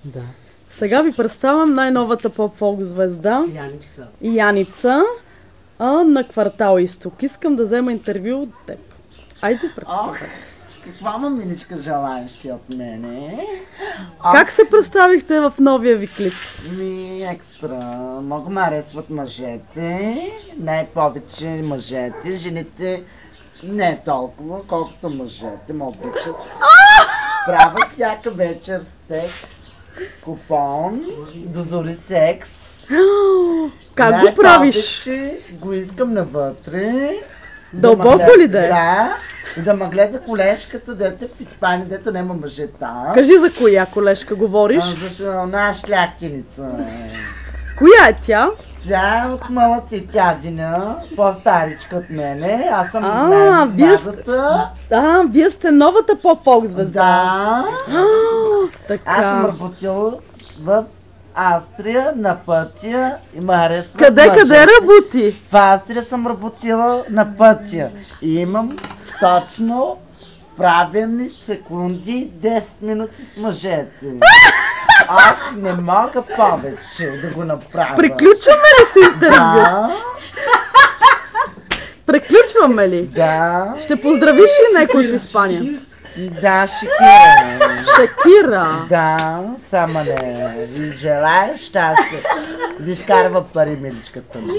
Да. Сега ви представям най-новата поп-фолк звезда Яница на Квартал Изток. Искам да взема интервю от теб. Айде, представяй. Каква мамиличка желаещи от мене? Как се представихте в новия ви клип? Екстра. Много ме харесват мъжете. Най-повече мъжете. Жените не толкова, колкото мъжете ме обичат. Правя всяка вечер стек, купон, дозори секс. Как го правиш? Най-повече го искам навътре. Дълбоко ли да е? Да. И да ме гледа колежката, дето е в Испания, дето няма мъже там. Кажи за коя колежка говориш? Защо една шляхтеница. Коя е тя? Тя е от малата и тядина, по-старичка от мене. Аз съм най-младата. Вие сте новата поп-фолк звезда. Да. Така. Аз съм работила в Австрия на пътя и ме харесват Къде работи? В Австрия съм работила на пътя и имам точно правилни секунди 10 минути с мъжете. Аз не мога повече да го направя. Приключваме ли с интервю? Да. Приключваме ли? Да. Ще поздравиш ли някой в Испания? Да, Шакира. Шакира? Да, само не. Ви желая щастие. Да изкарва пари, миличката ми.